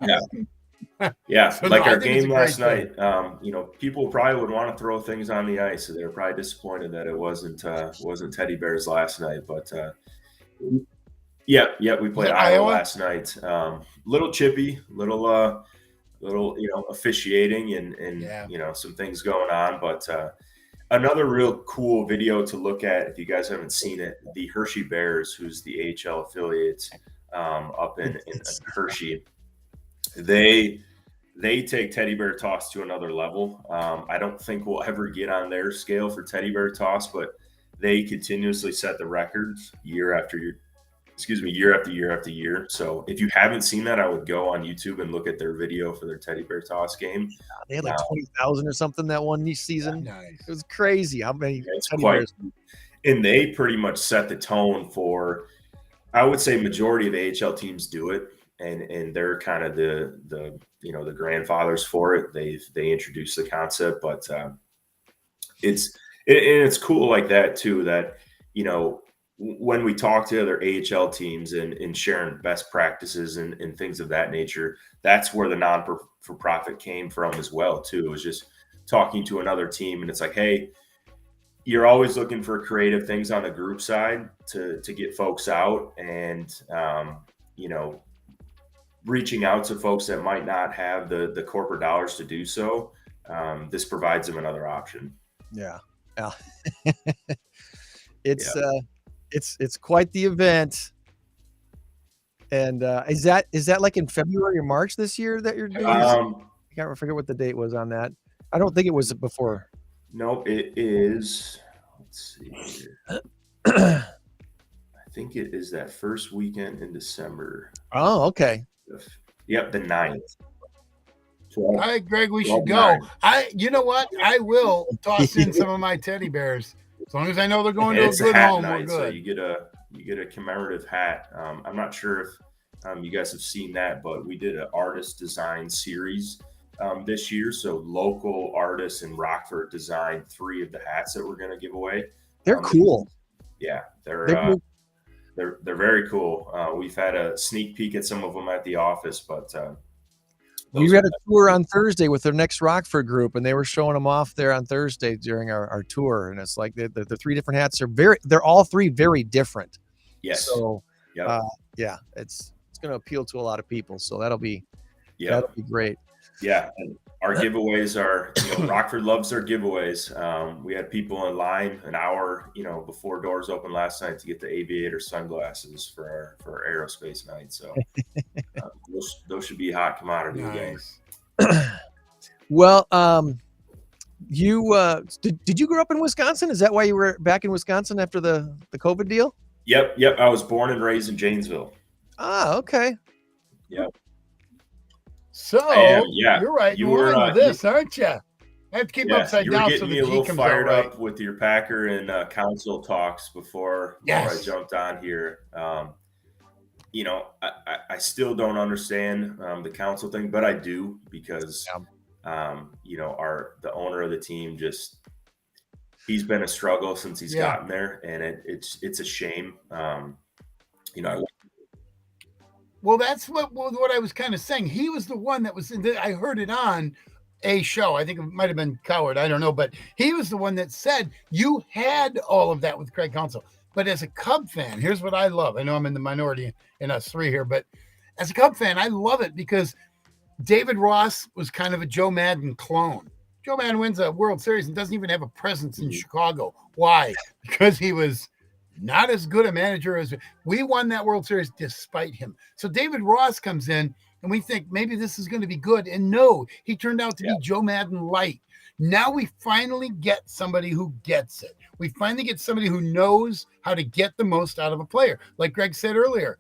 Yeah, So, like no, I our think it's a game great last thing. night. People probably would want to throw things on the ice, so they're probably disappointed that it wasn't teddy bears last night. But yeah, we Was played it Iowa Iowa? last night. Little chippy, little officiating and Yeah. some things going on, but another real cool video to look at if you guys haven't seen it, the Hershey Bears, who's the AHL affiliate up in Hershey. They take teddy bear toss to another level. I don't think we'll ever get on their scale for teddy bear toss, but they continuously set the records year after year. Excuse me, year after year after year. So if you haven't seen that, I would go on YouTube and look at their video for their teddy bear toss game. They had like 20,000 or something that one season. Nice. It was crazy how many It's teddy quite, bears. and they pretty much set the tone for. I would say majority of AHL teams do it, and they're kind of the grandfathers for it. They introduced the concept, but it's cool like that too. That when we talk to other AHL teams and sharing best practices and things of that nature, that's where the non-for-profit came from as well too. It was just talking to another team, and it's like, hey, you're always looking for creative things on the group side to get folks out and reaching out to folks that might not have the corporate dollars to do so. This provides them another option. Yeah. It's quite the event. And is that like in February or March this year that you're doing? I can't forget what the date was on that. I don't think it was before. Nope, it is. Let's see here. I think it is that first weekend in December. Oh, okay. Yep, the 9th. All right, Greg, we should go. You know what? I will toss in some of my teddy bears. As long as I know they're going to a good home, we're good. So you get a commemorative hat. I'm not sure if you guys have seen that, but we did an artist design series this year. So local artists in Rockford designed 3 of the hats that we're going to give away. They're cool. Yeah, they're very cool. We've had a sneak peek at some of them at the office, but we had a tour on Thursday with their next Rockford group, and they were showing them off there on Thursday during our tour. And it's like the 3 different hats they're all 3 very different. Yes. So yep. It's going to appeal to a lot of people. So that'll be great. Yeah, and our giveaways are, Rockford loves their giveaways. We had people in line an hour, before doors open last night to get the aviator sunglasses for our aerospace night. So those should be a hot commodity again. Well, you did you grow up in Wisconsin? Is that why you were back in Wisconsin after the COVID deal? Yep. I was born and raised in Janesville. Ah, okay. Yep. So you're right. You were with this, aren't you? I have to keep upside you were down getting so the me a G little comes fired out up with your Packer and council talks before I jumped on here. I still don't understand the council thing, but I do because the owner of the team he's been a struggle since he's gotten there, and it's a shame. Well, that's what I was kind of saying. He was the one that was I heard it on a show. I think it might have been Coward. I don't know. But he was the one that said you had all of that with Craig Counsell. But as a Cub fan, here's what I love. I know I'm in the minority in us 3 here, but as a Cub fan, I love it because David Ross was kind of a Joe Madden clone. Joe Madden wins a World Series and doesn't even have a presence in Chicago. Why? Because he was not as good a manager as we won that World Series despite him. So David Ross comes in and we think maybe this is going to be good. And no, he turned out to be Joe Madden light. Now we finally get somebody who gets it. We finally get somebody who knows how to get the most out of a player. Like Greg said earlier,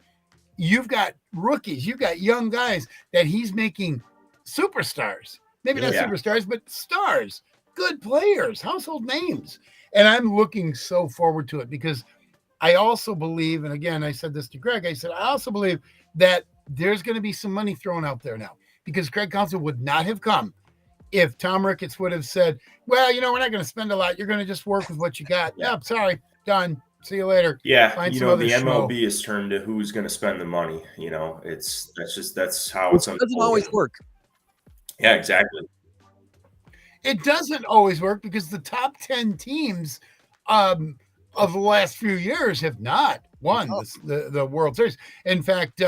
you've got rookies, you've got young guys that he's making superstars. Maybe not superstars, but stars, good players, household names. And I'm looking so forward to it because I also believe, and again, I said this to Greg, I also believe that there's going to be some money thrown out there now because Craig Counsell would not have come if Tom Ricketts would have said, well, we're not going to spend a lot. You're going to just work with what you got. Yeah, sorry, done. See you later. Yeah, Find you some know, other the schmo. MLB has turned to who's going to spend the money. You know, that's how Which it's doesn't unfolding. always work. Yeah, exactly. It doesn't always work because the top 10 teams of the last few years have not won the World Series. In fact,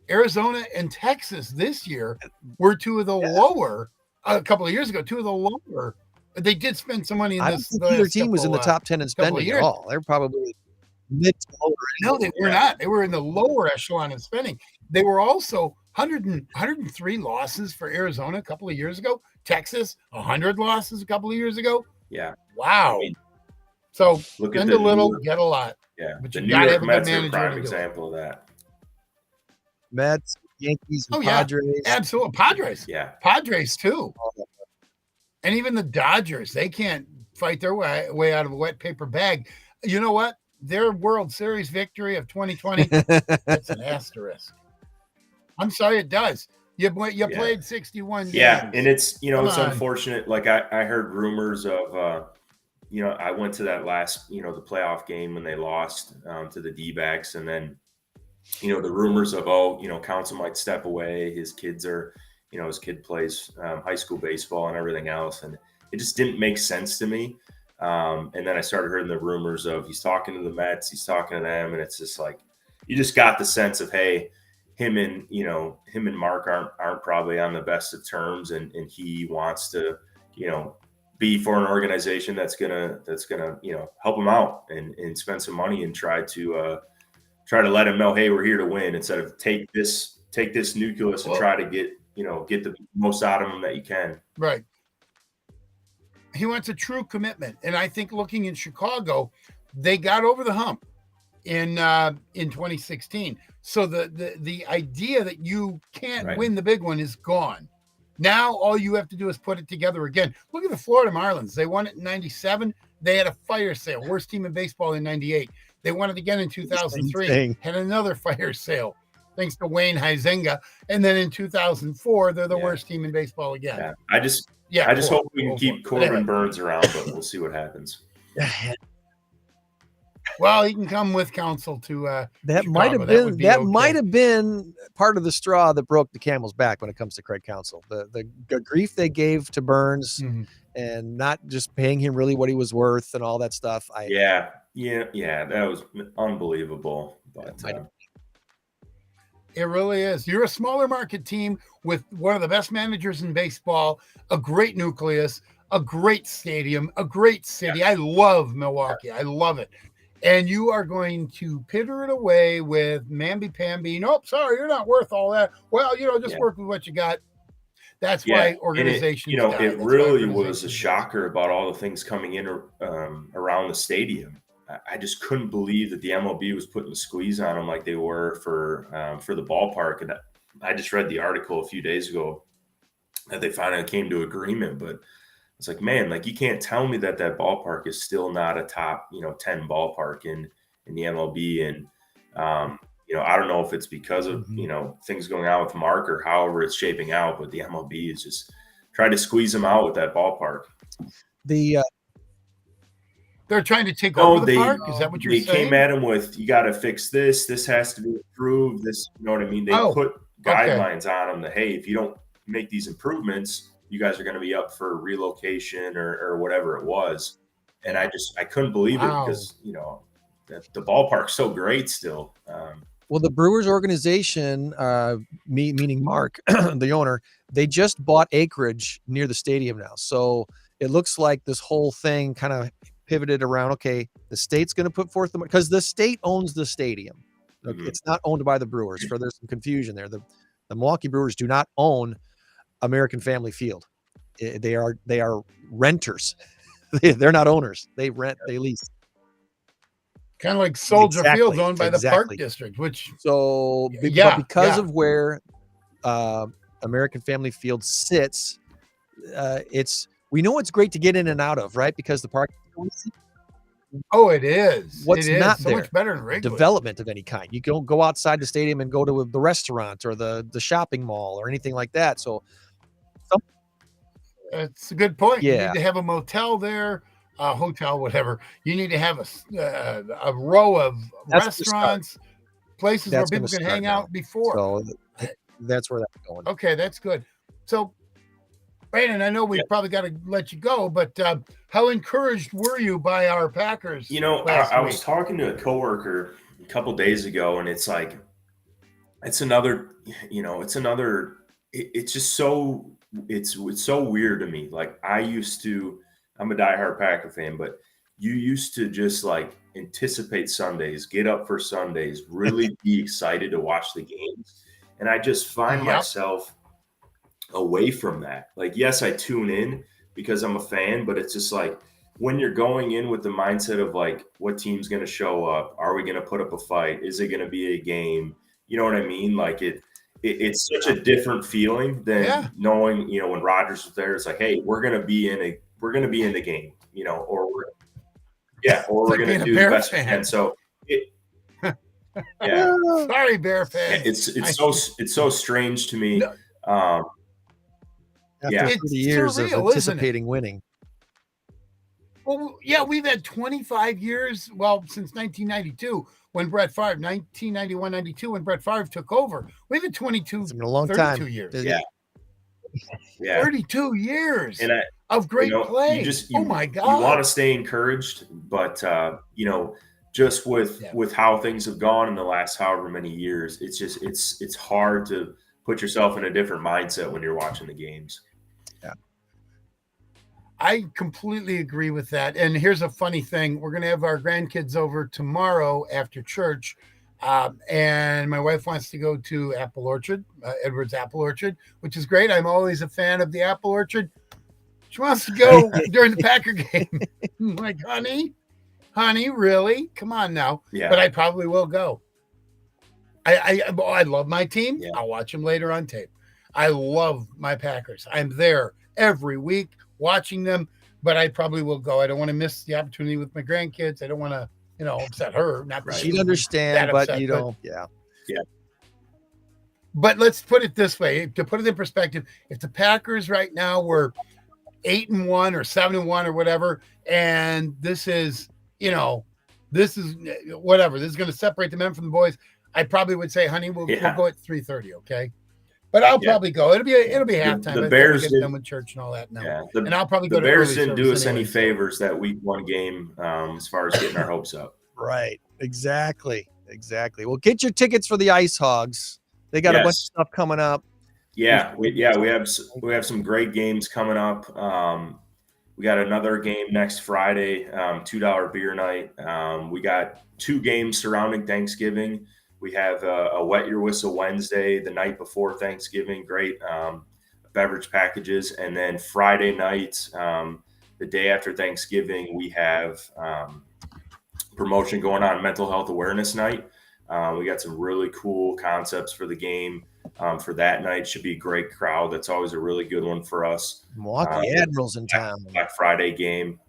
Arizona and Texas this year were two of the lower, a couple of years ago, two of the lower. They did spend some money in I don't this. think the either last team was in the couple, top 10 in couple of spending at years. all. They're probably mid to lower. No, they were not. They were in the lower echelon of spending. They were also 103 losses for Arizona a couple of years ago. Texas, 100 losses a couple of years ago. Yeah. Wow. I mean, So look at spend the a little, New- get a lot. Yeah, But the you New gotta York have a good Mets are a manager prime to do it. example of that. Mets, Yankees, and Oh, yeah. Padres. Absolutely. Padres. Yeah, Padres, too. And even the Dodgers, they can't fight their way out of a wet paper bag. You know what? Their World Series victory of 2020, that's an asterisk. I'm sorry, it does. You played 61 games. yeah, and it's Come it's on. unfortunate. Like I heard rumors of I went to that last the playoff game when they lost to the D-backs, and then the rumors of Council might step away. His kids are his kid plays high school baseball and everything else, and it just didn't make sense to me. And then I started hearing the rumors of he's talking to the Mets, he's talking to them, and it's just like you just got the sense of, hey, him and Mark aren't probably on the best of terms, and he wants to be for an organization that's gonna help him out and spend some money and try to let him know, hey, we're here to win, instead of take this nucleus and try to get the most out of him that you can. Right. He wants a true commitment. And I think looking in Chicago, they got over the hump in 2016. So the idea that you can't win the big one is gone. Now all you have to do is put it together again. Look at the Florida Marlins. They won it in 97. They had a fire sale. Worst team in baseball in 98. They won it again in 2003. Had another fire sale, thanks to Wayne Huizenga. And then in 2004, they're the worst team in baseball again. Yeah. I just hope we can keep Corbin Burns around, but we'll see what happens. Well, he can come with counsel to that Chicago. might have been part of the straw that broke the camel's back when it comes to Craig Counsell. The grief they gave to Burns and not just paying him really what he was worth and all that stuff. Yeah, that was unbelievable. But it really is. You're a smaller market team with one of the best managers in baseball, a great nucleus, a great stadium, a great city. I love Milwaukee. I love it. And you are going to pitter it away with mamby-pamby. Nope, sorry, you're not worth all that. Well, just work with what you got. That's why organizations it really was a shocker about all the things coming in around the stadium. I just couldn't believe that the MLB was putting the squeeze on them like they were for the ballpark. And I just read the article a few days ago that they finally came to agreement. But it's like, man, like you can't tell me that ballpark is still not a top 10 ballpark in the MLB. And I don't know if it's because of things going on with Mark or however it's shaping out, but the MLB is just trying to squeeze them out with that ballpark. They're trying to take over the park? Is that what you're saying? They came at him with, you got to fix this. This has to be improved. This, you know what I mean? They put guidelines on them that, hey, if you don't make these improvements, you guys are going to be up for relocation or whatever it was. And I couldn't believe it because, the ballpark's so great still. Well, the Brewers organization, meaning Mark, the owner, they just bought acreage near the stadium now. So it looks like this whole thing kind of pivoted around, okay, the state's going to put forth because the state owns the stadium. Okay, it's not owned by the Brewers. There's some confusion there. The Milwaukee Brewers do not own American Family Field. They are renters. They're not owners. They rent, they lease. Kind of like Soldier Field owned by the Park District, but because of where American Family Field sits, we know it's great to get in and out of, right? Because the park. Oh, it is. What's not so there? Much better than Wrigley. Development of any kind. You don't go outside the stadium and go to the restaurant or the shopping mall or anything like that. So it's a good point. Yeah. You need to have a motel there. hotel, whatever. You need to have a row of That's the restaurants, places where That's people gonna can start hang now. out before. So that's where that's going. Okay, that's good. So, Brandon, I know we probably got to let you go, but how encouraged were you by our Packers? I was talking to a coworker a couple days ago, and it's like, it's another, it's just so, it's so weird to me. Like, I'm a diehard Packer fan, but you used to just like anticipate Sundays, get up for Sundays, really be excited to watch the games. And I just find myself away from that. Like, yes, I tune in because I'm a fan, but it's just like, when you're going in with the mindset of like, what team's going to show up? Are we going to put up a fight? Is it going to be a game? You know what I mean? Like, it's such a different feeling than knowing, when Rodgers was there, it's like, hey, we're going to be in the game, or we're going to do the best we can. So sorry, Bear fan. It's so strange to me. After 30 years surreal, of anticipating winning. Well, yeah, we've had 25 years. Well, since 1992, when Brett Favre, 1991, 92, when Brett Favre took over, we've had 22, It's been a long 32 time. years. Yeah. 32 years And of great play. Oh my God. You want to stay encouraged, but just with how things have gone in the last however many years, it's hard to put yourself in a different mindset when you're watching the games. Yeah. I completely agree with that. And here's a funny thing. We're going to have our grandkids over tomorrow after church. And my wife wants to go to Apple Orchard, Edward's Apple Orchard, which is great. I'm always a fan of the Apple Orchard. She wants to go during the Packer game. I'm like, honey, really? Come on now. Yeah. But I probably will go. I love my team. Yeah. I'll watch them later on tape. I love my Packers. I'm there every week watching them, but I probably will go. I don't want to miss the opportunity with my grandkids. I don't want to, upset her. Not right. She'd understand, but you don't. Yeah. But let's put it this way, to put it in perspective, if the Packers right now were 8-1 or 7-1 or whatever, and this is whatever, this is going to separate the men from the boys, I probably would say, honey, we'll go at 3:30, okay? But I'll probably go. It'll be halftime. The Bears get done with church and all that. And I'll probably go. The Bears didn't do us any favors that week one game as far as getting our hopes up. Right. Exactly. Well, get your tickets for the Ice Hogs. They got a bunch of stuff coming up. Yeah, we have some great games coming up. We got another game next Friday, $2 beer night. We got 2 games surrounding Thanksgiving. We have a Wet Your Whistle Wednesday, the night before Thanksgiving, great beverage packages. And then Friday night, the day after Thanksgiving, we have promotion going on, Mental Health Awareness Night. We got some really cool concepts for the game for that night. Should be a great crowd. That's always a really good one for us. Milwaukee Admirals in town. Black Friday game.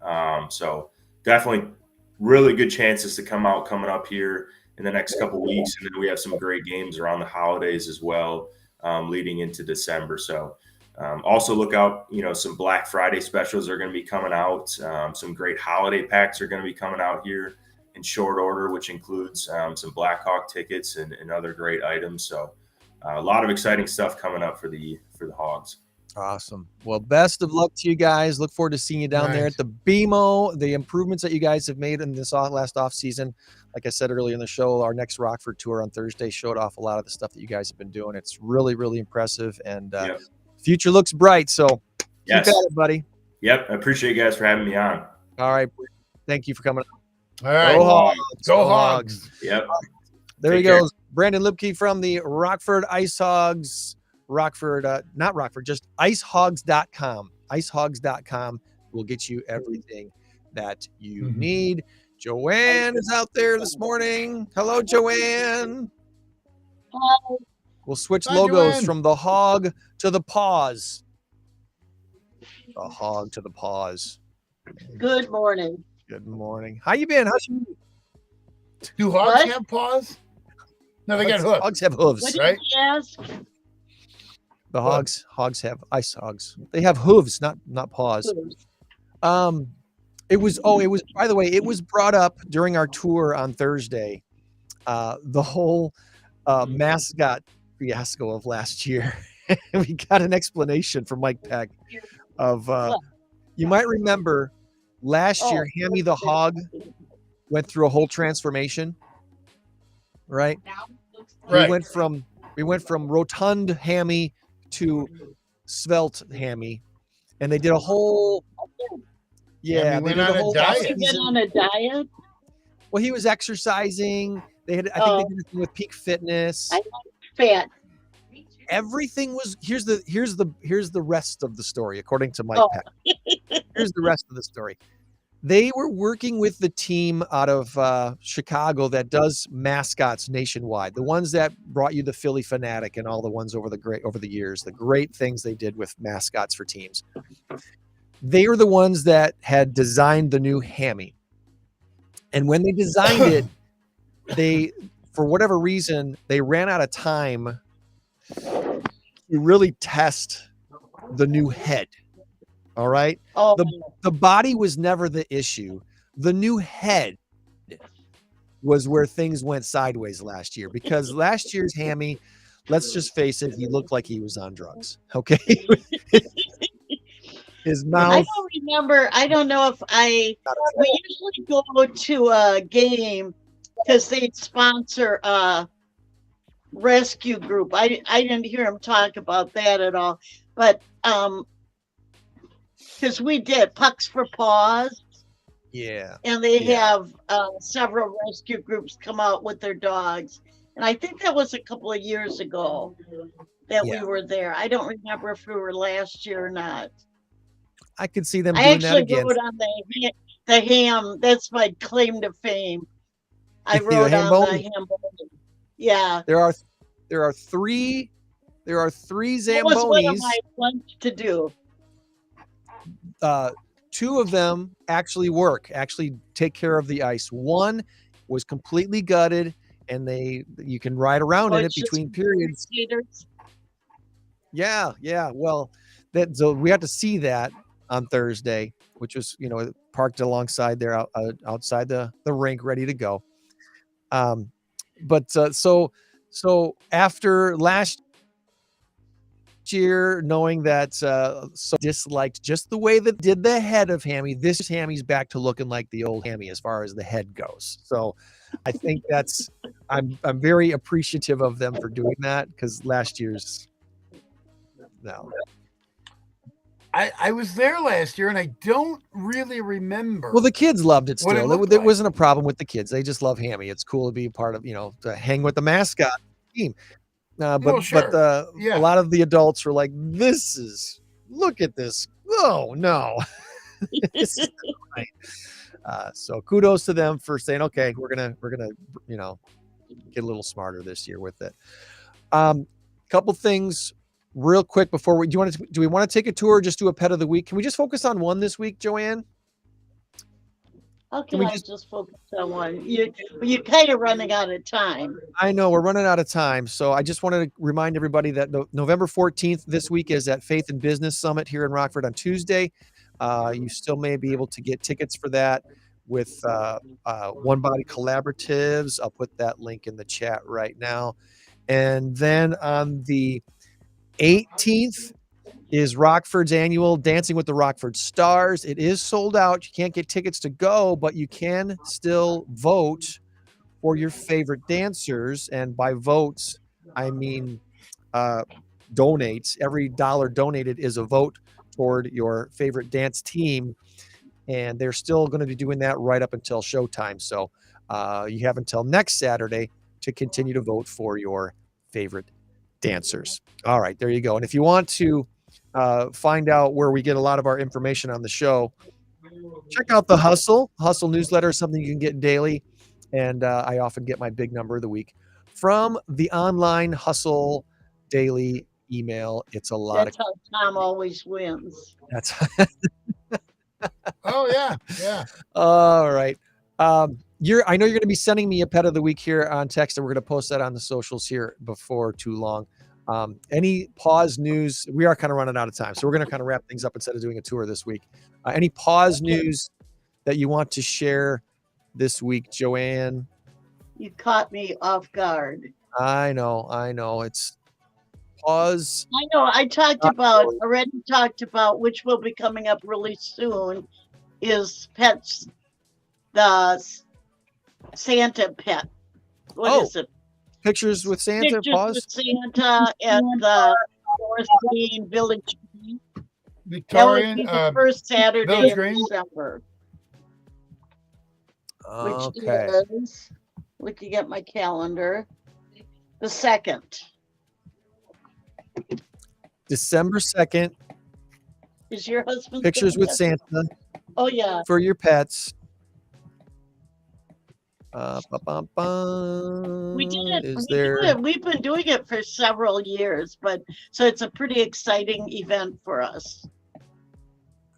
So definitely really good chances to come out coming up here in the next couple of weeks. And then we have some great games around the holidays as well, leading into December. So also look out, some Black Friday specials are going to be coming out. Some great holiday packs are going to be coming out here in short order, which includes some Blackhawk tickets and other great items. So a lot of exciting stuff coming up for the Hogs. Awesome. Well, best of luck to you guys. Look forward to seeing you down there at the BMO. The improvements that you guys have made in this last off season, like I said earlier in the show, our next Rockford tour on Thursday showed off a lot of the stuff that you guys have been doing. It's really, really impressive, and future looks bright. So keep at it, buddy. Yep. I appreciate you guys for having me on. All right. Thank you for coming on. All right. Go Hogs. Go Hogs. Yep. There he goes. Brandon Luebke from the Rockford Icehogs. Not Rockford, just icehogs.com. Icehogs.com will get you everything that you need. Joann is out there this morning. Hello, Joann. Hi. We'll switch Hi, logos Joann. from the hog to the paws. The hog to the paws. Good morning. Good morning. How you been? How's you? Do hogs What? have paws? No, they got hooves. Hogs have hooves. What did right? you ask? The hogs have ice hogs. They have hooves, not paws. It was, by the way, it was brought up during our tour on Thursday. The whole mascot fiasco of last year. We got an explanation from Mike Peck of, you might remember last year, Hammy the Hog went through a whole transformation, right? Right. We went from rotund Hammy to svelte Hammy, and they did a whole, Hammy they went did on a a whole diet. Has he been on a diet? Well, he was exercising. They had, I think they did a thing with Peak Fitness. I like fat. Everything was here's the rest of the story, according to Mike Peck. Here's the rest of the story. They were working with the team out of Chicago that does mascots nationwide, the ones that brought you the Philly Fanatic and all the ones over the years, the great things they did with mascots for teams. They were the ones that had designed the new Hammy. And when they designed it, they, for whatever reason, they ran out of time to really test the new head. All right. Oh, The body was never the issue. The new head was where things went sideways last year, because last year's Hammy, let's just face it, he looked like he was on drugs. Okay. His mouth. I don't remember. I don't know if we usually go to a game because they sponsor a rescue group. I didn't hear him talk about that at all, but because we did Pucks for PAWS. Yeah. And they have several rescue groups come out with their dogs. And I think that was a couple of years ago that we were there. I don't remember if we were last year or not. I could see them I doing that actually again. wrote on the ham. That's my claim to fame. I wrote on the ham. Yeah. There are three Zambonis. That was one of my plans to do. Two of them actually take care of the ice. One was completely gutted, and you can ride around in it between periods. Yeah. Well, so we had to see that on Thursday, which was, parked alongside there outside the rink, ready to go. So after last year, knowing that so disliked just the way that did the head of Hammy, this Hammy's back to looking like the old Hammy as far as the head goes. So I think I'm very appreciative of them for doing that, because last year's I was there last year and I don't really remember. Well, the kids loved it still. There wasn't a problem with the kids. They just love Hammy. It's cool to be part of, to hang with the mascot team. A lot of the adults were like, look at this. Oh, no. This is not right. So kudos to them for saying, okay, we're gonna get a little smarter this year with it. Couple things real quick before do we want to take a tour or just do a pet of the week? Can we just focus on one this week, Joann? How can I just focus on one? You're kind of running out of time. I know we're running out of time. So I just wanted to remind everybody that November 14th this week is at Faith and Business Summit here in Rockford on Tuesday. You still may be able to get tickets for that with One Body Collaboratives. I'll put that link in the chat right now. And then on the 18th is Rockford's annual Dancing with the Rockford Stars. It is sold out. You can't get tickets to go, but you can still vote for your favorite dancers. And by votes, I mean donates. Every dollar donated is a vote toward your favorite dance team. And they're still going to be doing that right up until showtime. So you have until next Saturday to continue to vote for your favorite dancers. All right, there you go. And if you want to find out where we get a lot of our information on the show, check out the Hustle newsletter, something you can get daily. And I often get my big number of the week from the online Hustle daily email. It's a lot. That's how Tom always wins. That's Oh yeah. All right. I know you're going to be sending me a pet of the week here on text, and we're going to post that on the socials here before too long. Any PAWS news? We are kind of running out of time, so we're going to kind of wrap things up instead of doing a tour this week. Any PAWS news that you want to share this week, Joann? You caught me off guard. I know. It's PAWS. I know. Already talked about, which will be coming up really soon, is pets, the Santa pet. What is it? Pictures with Santa, Pictures PAWS. with Santa at the North Green Village. That Victorian, would be the first Saturday Village of Green? December, which Okay. is, looking at my calendar, the 2nd. December 2nd. Is your husband? Pictures with Santa Oh yeah. for your pets. We did it. Is We there? do it. We've been doing it for several years, but so it's a pretty exciting event for us.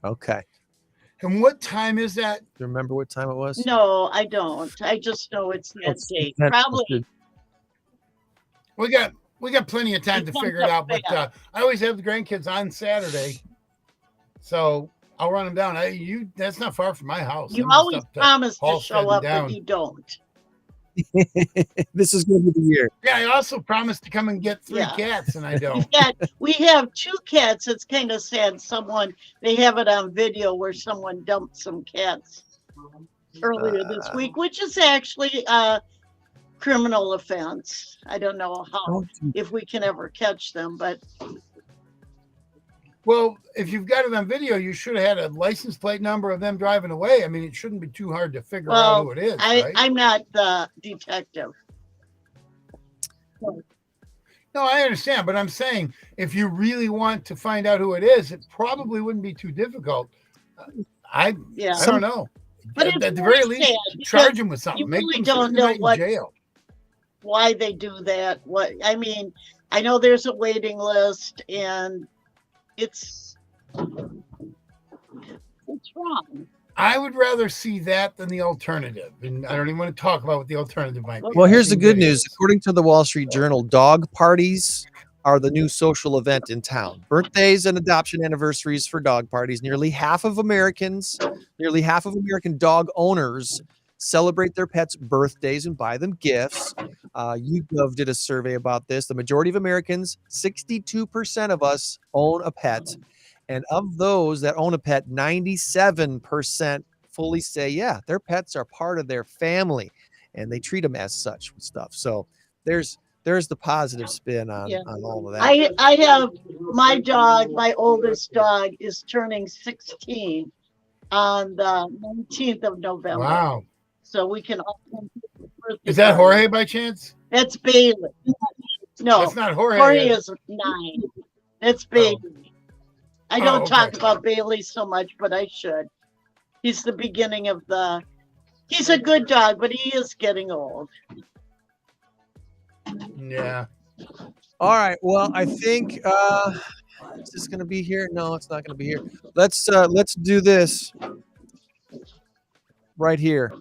Okay. And what time is that? Do you remember what time it was? No, I don't. I just know it's that date. Probably. We got plenty of time to figure it out, but I always have the grandkids on Saturday, so I'll run them down. That's not far from my house. You always promise to show up, but you don't. This is going to be the year. Yeah, I also promised to come and get 3 cats, and I don't. We have 2 cats. It's kind of sad. They have it on video where someone dumped some cats earlier this week, which is actually a criminal offense. I don't know if we can ever catch them, but. Well, if you've got it on video, you should have had a license plate number of them driving away. I mean, it shouldn't be too hard to figure out who it is. Right? I'm not the detective. No, I understand, but I'm saying if you really want to find out who it is, it probably wouldn't be too difficult. I don't know. But at the very least, charge them with something. You Make really them don't know in jail. Why they do that. I mean, I know there's a waiting list, and it's wrong. I would rather see that than the alternative, and I don't even want to talk about what the alternative might be. Well, here's the good news. According to the Wall Street Journal, dog parties are the new social event in town. Birthdays and adoption anniversaries for dog parties. Nearly half of American dog owners celebrate their pets' birthdays and buy them gifts. YouGov did a survey about this. The majority of Americans, 62% of us, own a pet. And of those that own a pet, 97% fully say, yeah, their pets are part of their family and they treat them as such with stuff. So there's the positive spin on all of that. I have my dog, my oldest dog is turning 16 on the 19th of November. Wow. So we can all. Is that Jorge by chance? That's Bailey. No, that's not Jorge. Jorge is 9. That's Bailey. I don't talk about Bailey so much, but I should. He's the beginning of he's a good dog, but he is getting old. Yeah. All right. Well, I think is this going to be here? No, it's not going to be here. Let's do this right here.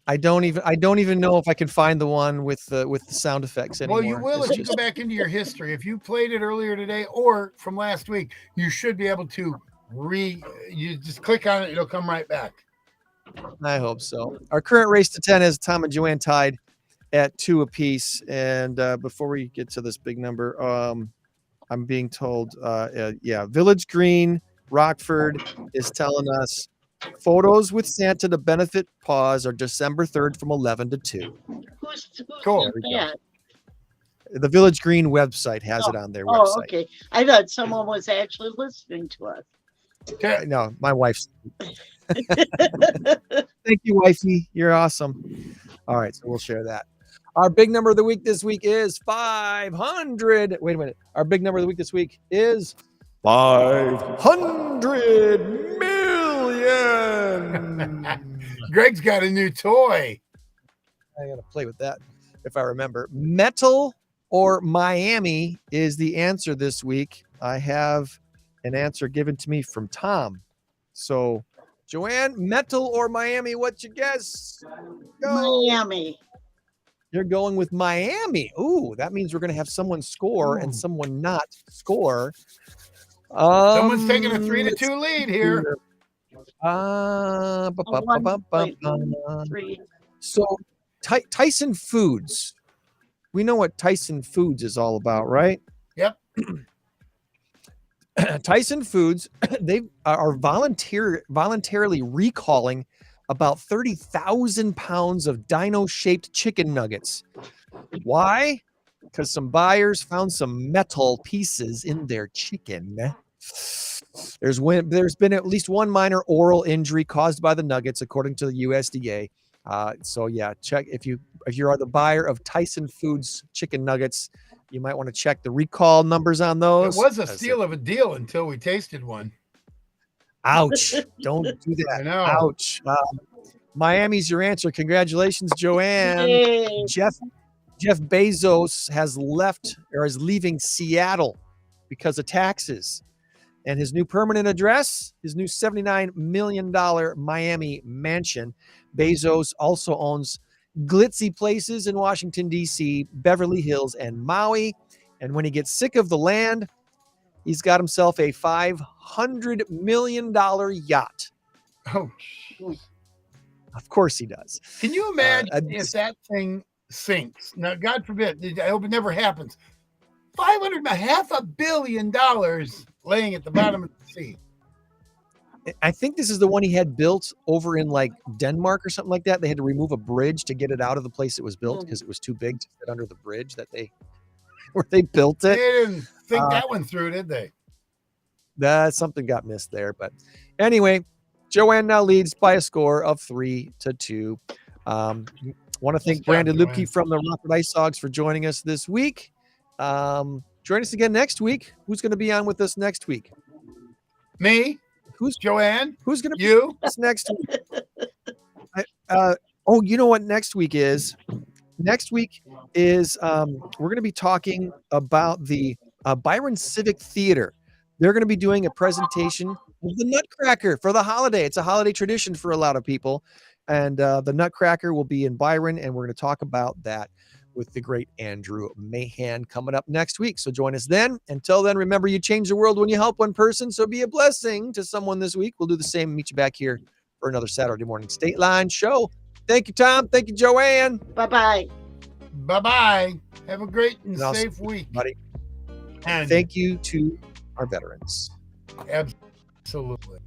I don't even know if I can find the one with the sound effects anymore. Well, you will if you go back into your history. If you played it earlier today or from last week, you should be able to you just click on it, it'll come right back. I hope so. Our current race to 10 has Tom and Joann tied at 2 apiece. And before we get to this big number, I'm being told, Village Green, Rockford is telling us photos with Santa to benefit PAWS are December 3rd from 11 to 2. Who's cool. that? The Village Green website has it on their website. Oh, okay. I thought someone was actually listening to us. No, my wife's. Thank you, wifey. You're awesome. All right, so we'll share that. Our big number of the week this week is 500. Wait a minute. Our big number of the week this week is 500 million. Greg's got a new toy. I got to play with that if I remember. Metal or Miami is the answer this week. I have an answer given to me from Tom. So, Joann, Metal or Miami? What's your guess? Go. Miami. You're going with Miami. Ooh, that means we're going to have someone score and someone not score. Someone's taking a 3-2 lead here. So, Tyson Foods. We know what Tyson Foods is all about, right? Yep. Tyson Foods, they are voluntarily recalling about 30,000 pounds of dino-shaped chicken nuggets. Why? Because some buyers found some metal pieces in their chicken. There's been at least one minor oral injury caused by the nuggets, according to the USDA. So yeah, check if you are the buyer of Tyson Foods chicken nuggets, you might want to check the recall numbers on those. It was a steal of a deal until we tasted one. Ouch! Don't do that. I know. Ouch! Miami's your answer. Congratulations, Joann. Yay. Jeff Bezos has left or is leaving Seattle because of taxes. And his new permanent address, his new $79 million Miami mansion. Bezos also owns glitzy places in Washington, D.C., Beverly Hills, and Maui. And when he gets sick of the land, he's got himself a $500 million yacht. Oh, of course he does. Can you imagine if that thing sinks? Now, God forbid, I hope it never happens. $500 million laying at the bottom of the sea. I think this is the one he had built over in like Denmark or something like that. They had to remove a bridge to get it out of the place it was built because it was too big to fit under the bridge where they built it. They didn't think that one through, did they? Something got missed there. But anyway, Joann now leads by a score of 3-2. Want to thank Brandon Luebke from the Rockford Icehogs for joining us this week. Join us again next week. Who's going to be on with us next week? Me. Who's Joann? Who's going to be you with us next week? You know what next week is? Next week is we're going to be talking about the Byron Civic Theater. They're going to be doing a presentation of the Nutcracker for the holiday. It's a holiday tradition for a lot of people. And the Nutcracker will be in Byron, and we're going to talk about that with the great Andrew Mahan coming up next week. So join us then. Until then, remember, you change the world when you help one person. So be a blessing to someone this week. We'll do the same. Meet you back here for another Saturday morning Stateline show. Thank you, Tom. Thank you, Joann. Bye-bye. Bye-bye. Have a great and safe week. Buddy. And thank you to our veterans. Absolutely.